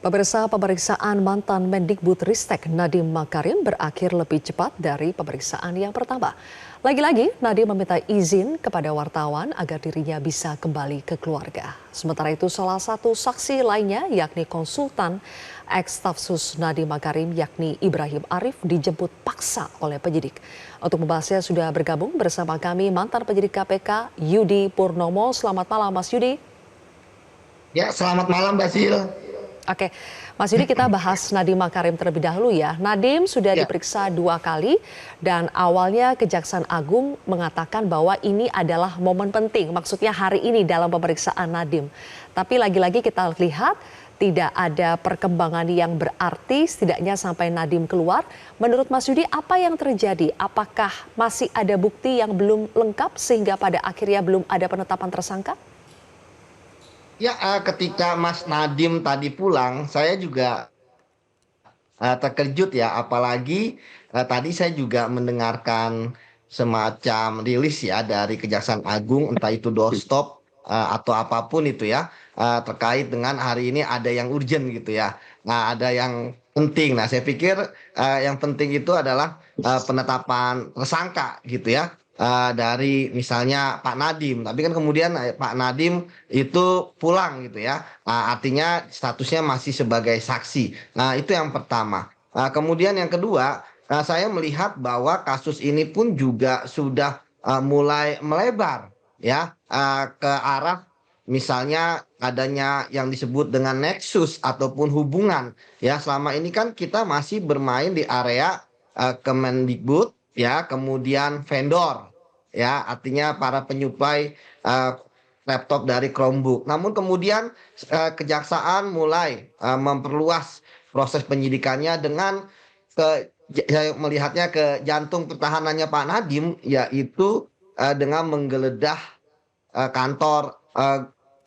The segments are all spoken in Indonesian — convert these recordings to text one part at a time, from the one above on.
Pemirsa, pemeriksaan mantan Mendikbudristek Nadiem Makarim berakhir lebih cepat dari pemeriksaan yang pertama. Lagi-lagi, Nadiem meminta izin kepada wartawan agar dirinya bisa kembali ke keluarga. Sementara itu, salah satu saksi lainnya, yakni konsultan ex-staf sus Nadiem Makarim, yakni Ibrahim Arif, dijemput paksa oleh penyidik. Untuk membahasnya sudah bergabung bersama kami mantan penyidik KPK, Yudi Purnomo. Selamat malam, Mas Yudi. Ya, selamat malam, Basil. Oke, Mas Yudi, kita bahas Nadiem Makarim terlebih dahulu ya. Nadiem sudah Ya, diperiksa 2 kali dan awalnya Kejaksaan Agung mengatakan bahwa ini adalah momen penting, maksudnya hari ini dalam pemeriksaan Nadiem. Tapi lagi-lagi kita lihat tidak ada perkembangan yang berarti setidaknya sampai Nadiem keluar. Menurut Mas Yudi, apa yang terjadi? Apakah masih ada bukti yang belum lengkap sehingga pada akhirnya belum ada penetapan tersangka? ya, ketika Mas Nadiem tadi pulang, saya juga terkejut ya, apalagi tadi saya juga mendengarkan semacam rilis ya dari Kejaksaan Agung, entah itu doorstop atau apapun itu ya, terkait dengan hari ini ada yang urgent gitu ya. Nah, ada yang penting. Nah, saya pikir yang penting itu adalah penetapan tersangka gitu ya. Dari misalnya Pak Nadiem, tapi kan kemudian Pak Nadiem itu pulang gitu ya. Artinya statusnya masih sebagai saksi. Nah, itu yang pertama. Kemudian yang kedua, saya melihat bahwa kasus ini pun juga sudah mulai melebar ya, ke arah misalnya adanya yang disebut dengan nexus ataupun hubungan ya. Selama ini kan kita masih bermain di area Kemendikbud ya, kemudian vendor ya, artinya para penyuplai eh, laptop dari Chromebook. Namun kemudian kejaksaan mulai memperluas proses penyidikannya dengan saya melihatnya ke jantung pertahanannya Pak Nadiem, yaitu dengan menggeledah kantor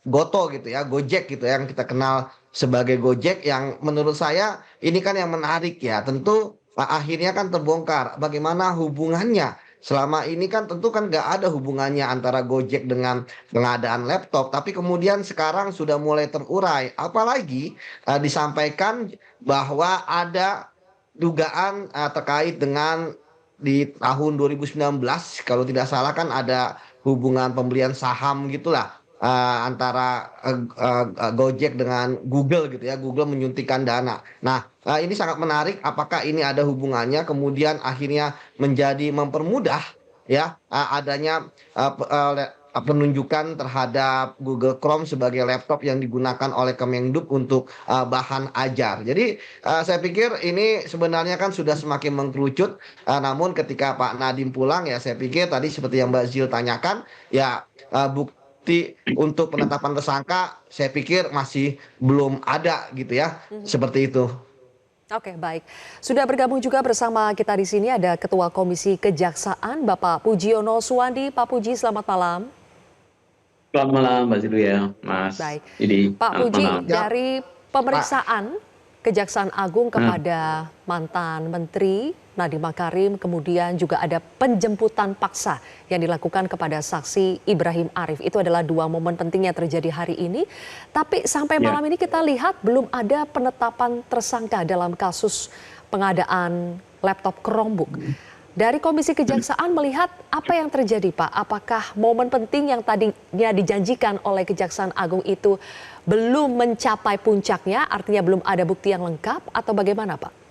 Goto gitu ya, Gojek gitu ya, yang kita kenal sebagai Gojek, yang menurut saya ini kan yang menarik ya. Tentu akhirnya kan terbongkar bagaimana hubungannya. Selama ini kan tentu kan nggak ada hubungannya antara Gojek dengan pengadaan laptop, tapi kemudian sekarang sudah mulai terurai. Apalagi disampaikan bahwa ada dugaan terkait dengan di tahun 2019 kalau tidak salah kan ada hubungan pembelian saham gitulah antara Gojek dengan Google gitu ya. Google menyuntikkan dana. Nah, ini sangat menarik. Apakah ini ada hubungannya? Kemudian akhirnya menjadi mempermudah ya adanya penunjukan terhadap Google Chrome sebagai laptop yang digunakan oleh Kemenduk untuk bahan ajar. Jadi saya pikir ini sebenarnya kan sudah semakin mengkerucut. Namun ketika Pak Nadiem pulang ya, saya pikir tadi seperti yang Mbak Zil tanyakan ya, bukti untuk penetapan tersangka saya pikir masih belum ada gitu ya. Seperti itu. Oke, baik. Sudah bergabung juga bersama kita di sini ada Ketua Komisi Kejaksaan, Bapak Pujiono Suwandi. Pak Puji, selamat malam. Selamat malam, Mbak Zilu ya, Mas. Baik. Jadi, Pak selamat Puji, malam. Ya, dari Pak. pemeriksaan Kejaksaan Agung Hmm, kepada mantan Menteri Nadiem Makarim, kemudian juga ada penjemputan paksa yang dilakukan kepada saksi Ibrahim Arif. Itu adalah 2 momen penting yang terjadi hari ini. Tapi sampai ya, malam ini kita lihat belum ada penetapan tersangka dalam kasus pengadaan laptop Chromebook. Dari Komisi Kejaksaan melihat apa yang terjadi, Pak? Apakah momen penting yang tadinya dijanjikan oleh Kejaksaan Agung itu belum mencapai puncaknya, artinya belum ada bukti yang lengkap, atau bagaimana, Pak?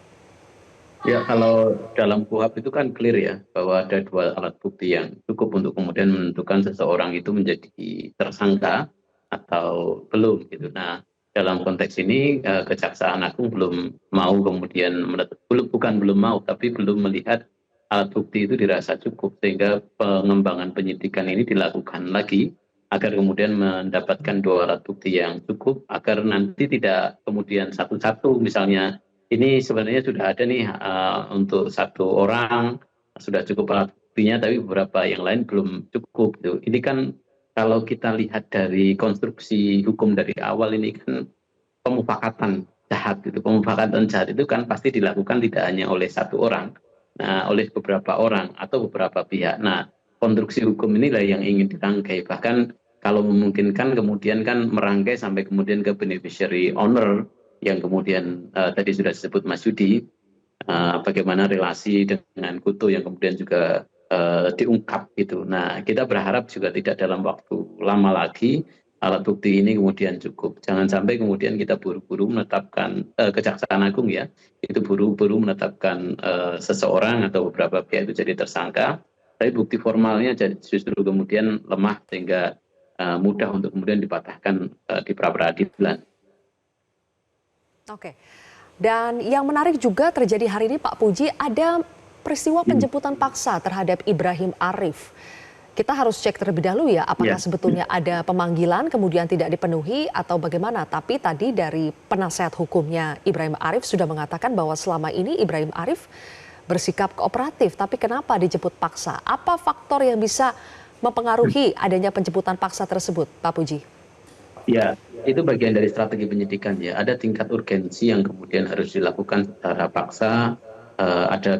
ya, kalau dalam KUHP itu kan clear ya, bahwa ada 2 alat bukti yang cukup untuk kemudian menentukan seseorang itu menjadi tersangka atau belum gitu. Nah, dalam konteks ini Kejaksaan Agung belum mau kemudian bukan belum mau, tapi belum melihat alat bukti itu dirasa cukup sehingga pengembangan penyidikan ini dilakukan lagi agar kemudian mendapatkan 2 alat bukti yang cukup agar nanti tidak kemudian satu-satu misalnya ini sebenarnya sudah ada nih untuk 1 orang sudah cukup alat buktinya tapi beberapa yang lain belum cukup gitu. Ini kan kalau kita lihat dari konstruksi hukum dari awal ini kan pemufakatan jahat gitu. Pemufakatan jahat itu kan pasti dilakukan tidak hanya oleh 1 orang, nah oleh beberapa orang atau beberapa pihak. Nah, konstruksi hukum inilah yang ingin dirangkai. Bahkan kalau memungkinkan kemudian kan merangkai sampai kemudian ke beneficiary owner yang kemudian tadi sudah disebut Mas Yudi, bagaimana relasi dengan Kuto yang kemudian juga diungkap gitu. Nah, kita berharap juga tidak dalam waktu lama lagi alat bukti ini kemudian cukup. Jangan sampai kemudian kita buru-buru menetapkan Kejaksaan Agung ya, itu buru-buru menetapkan seseorang atau beberapa pihak itu jadi tersangka, tapi bukti formalnya justru kemudian lemah sehingga mudah untuk kemudian dipatahkan di pra-peradilan. Oke. Dan yang menarik juga terjadi hari ini Pak Puji, ada peristiwa penjemputan paksa terhadap Ibrahim Arif. Kita harus cek terlebih dahulu ya, apakah sebetulnya ada pemanggilan kemudian tidak dipenuhi atau bagaimana. Tapi tadi dari penasehat hukumnya Ibrahim Arif sudah mengatakan bahwa selama ini Ibrahim Arif bersikap kooperatif. Tapi kenapa dijemput paksa? Apa faktor yang bisa mempengaruhi adanya penjemputan paksa tersebut, Pak Puji? Ya, itu bagian dari strategi penyidikan ya. Ada tingkat urgensi yang kemudian harus dilakukan secara paksa. Ada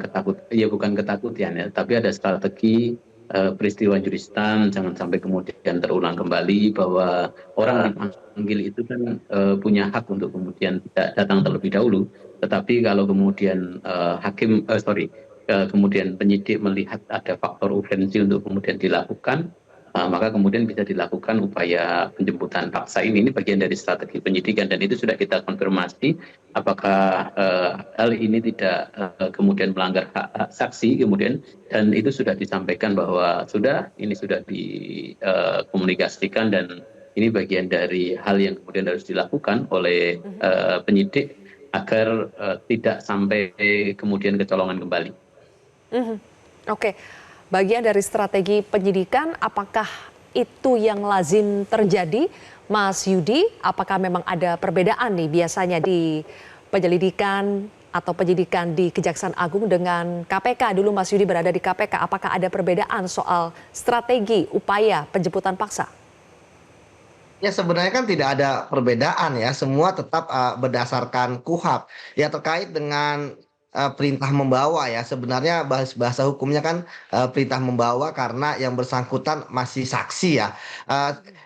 ya bukan ketakutan ya, tapi ada strategi peristiwa juristan, jangan sampai kemudian terulang kembali bahwa orang dipanggil itu kan punya hak untuk kemudian tidak datang terlebih dahulu. Tetapi kalau kemudian kemudian penyidik melihat ada faktor urgensi untuk kemudian dilakukan, maka kemudian bisa dilakukan upaya penjemputan paksa ini bagian dari strategi penyidikan, dan itu sudah kita konfirmasi apakah hal ini tidak kemudian melanggar hak saksi kemudian, dan itu sudah disampaikan bahwa ini sudah dikomunikasikan dan ini bagian dari hal yang kemudian harus dilakukan oleh penyidik agar tidak sampai kemudian kecolongan kembali. Oke. Bagian dari strategi penyidikan, apakah itu yang lazim terjadi, Mas Yudi? Apakah memang ada perbedaan nih biasanya di penyelidikan atau penyidikan di Kejaksaan Agung dengan KPK? Dulu Mas Yudi berada di KPK, apakah ada perbedaan soal strategi upaya penjemputan paksa? Ya sebenarnya kan tidak ada perbedaan ya, semua tetap berdasarkan KUHP. Ya terkait dengan perintah membawa ya, sebenarnya bahasa hukumnya kan perintah membawa karena yang bersangkutan masih saksi ya.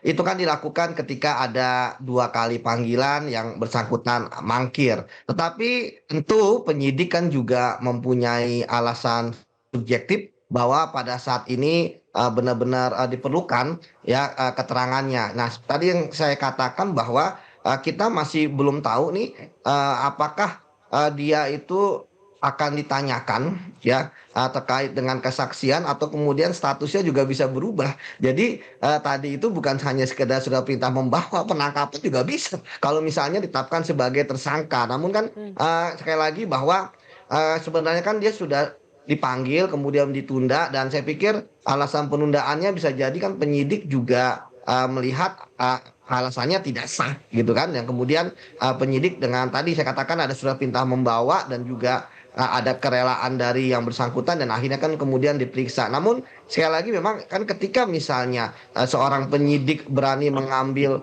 Itu kan dilakukan ketika ada 2 kali panggilan yang bersangkutan mangkir. Tetapi tentu penyidik kan juga mempunyai alasan subjektif bahwa pada saat ini benar-benar diperlukan ya keterangannya. Nah, tadi yang saya katakan bahwa kita masih belum tahu nih apakah dia itu akan ditanyakan ya terkait dengan kesaksian atau kemudian statusnya juga bisa berubah. Jadi tadi itu bukan hanya sekedar sudah perintah membawa, penangkapan juga bisa kalau misalnya ditetapkan sebagai tersangka. Namun kan sekali lagi bahwa sebenarnya kan dia sudah dipanggil kemudian ditunda, dan saya pikir alasan penundaannya bisa jadi kan penyidik juga melihat alasannya tidak sah gitu kan, yang kemudian penyidik dengan tadi saya katakan ada surat perintah membawa dan juga ada kerelaan dari yang bersangkutan dan akhirnya kan kemudian diperiksa. Namun sekali lagi memang kan ketika misalnya seorang penyidik berani mengambil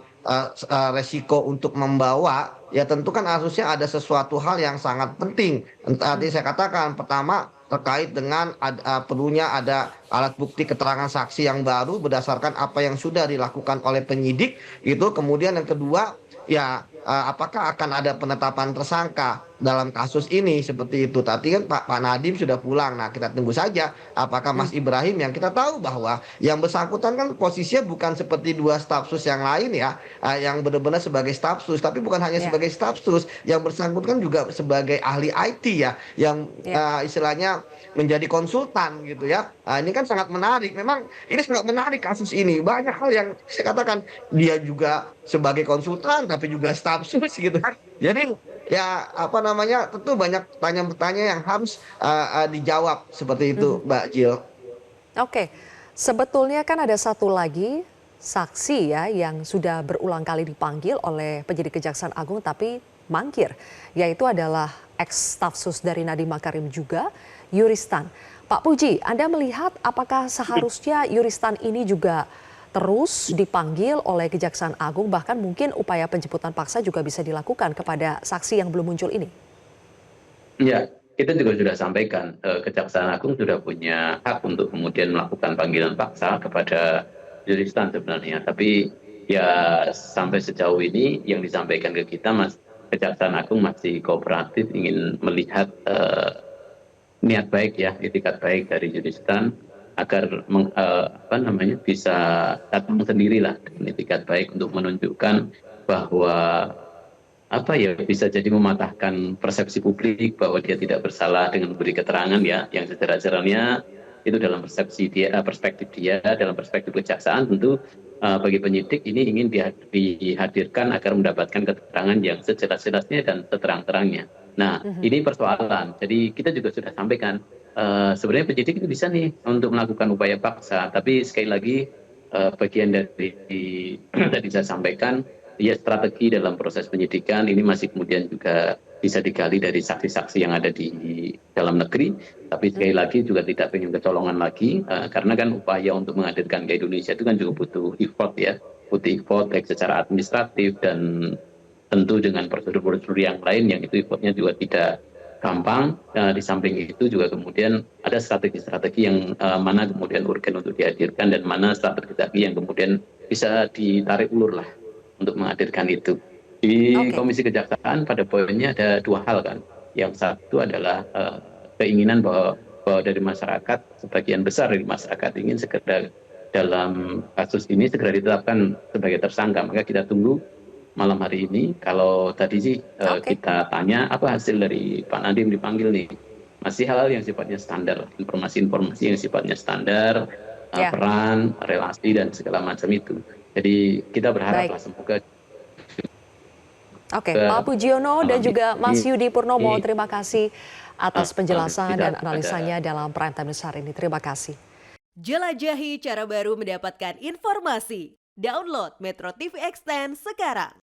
resiko untuk membawa, ya tentu kan harusnya ada sesuatu hal yang sangat penting. Tadi saya katakan pertama terkait dengan perlunya ada alat bukti keterangan saksi yang baru berdasarkan apa yang sudah dilakukan oleh penyidik itu. Kemudian yang kedua ya apakah akan ada penetapan tersangka dalam kasus ini seperti itu. Tadi kan Pak Nadiem sudah pulang. Nah, kita tunggu saja apakah Mas Ibrahim, yang kita tahu bahwa yang bersangkutan kan posisinya bukan seperti 2 staf sus yang lain ya, yang benar-benar sebagai staf sus, tapi bukan hanya sebagai staf sus, yang bersangkutan juga sebagai ahli IT ya, yang istilahnya menjadi konsultan gitu ya. Ini kan sangat menarik. Memang ini sangat menarik kasus ini. Banyak hal yang saya katakan, dia juga sebagai konsultan tapi juga staf sus gitu kan. Jadi ya apa namanya, tentu banyak pertanyaan-pertanyaan yang harus dijawab seperti itu, Mbak Jill. Oke, sebetulnya kan ada satu lagi saksi ya yang sudah berulang kali dipanggil oleh penyidik Kejaksaan Agung tapi mangkir, yaitu adalah ex staf sus dari Nadiem Makarim juga, Yuristan. Pak Puji, Anda melihat apakah seharusnya Yuristan ini juga terus dipanggil oleh Kejaksaan Agung, bahkan mungkin upaya penjemputan paksa juga bisa dilakukan kepada saksi yang belum muncul ini? Ya, kita juga sudah sampaikan, Kejaksaan Agung sudah punya hak untuk kemudian melakukan panggilan paksa kepada Yuristan sebenarnya. Tapi ya sampai sejauh ini yang disampaikan ke kita Kejaksaan Agung masih kooperatif ingin melihat niat baik ya, itikat baik dari Yudhistan agar bisa datang sendirilah dengan itikat baik untuk menunjukkan bahwa bisa jadi mematahkan persepsi publik bahwa dia tidak bersalah dengan memberi keterangan ya yang sejelas-jelasnya itu dalam persepsi dia, perspektif dia, dalam perspektif kejaksaan tentu bagi penyidik ini ingin dihadirkan agar mendapatkan keterangan yang sejelas-jelasnya dan seterang-terangnya. Nah, ini persoalan. Jadi kita juga sudah sampaikan sebenarnya penyidik itu bisa nih untuk melakukan upaya paksa, tapi sekali lagi bagian dari tadi saya sampaikan ya strategi dalam proses penyidikan ini masih kemudian juga bisa digali dari saksi-saksi yang ada di dalam negeri, tapi sekali lagi juga tidak ingin kecolongan lagi karena kan upaya untuk menghadirkan ke Indonesia itu kan juga butuh effort ya, butuh effort baik secara administratif dan tentu dengan prosedur-prosedur yang lain yang itu effortnya juga tidak gampang. Di samping itu juga kemudian ada strategi-strategi yang mana kemudian urgen untuk dihadirkan dan mana strategi yang kemudian bisa ditarik ulur lah untuk menghadirkan itu. Di Komisi Kejaksaan pada poinnya ada dua hal kan. Yang satu adalah keinginan bahwa dari masyarakat, sebagian besar dari masyarakat ingin segera dalam kasus ini segera ditetapkan sebagai tersangka. Maka kita tunggu malam hari ini. Kalau tadi sih kita tanya apa hasil dari Pak Nadiem dipanggil nih. Masih hal-hal yang sifatnya standar, informasi-informasi yang sifatnya standar, peran, relasi dan segala macam itu. Jadi kita berharap lah semoga. Pak Pujiono dan juga Mas Yudi Purnomo, terima kasih atas penjelasan dan analisanya dalam Prime Time News hari ini. Terima kasih. Jelajahi cara baru mendapatkan informasi. Download Metro TV Extend sekarang.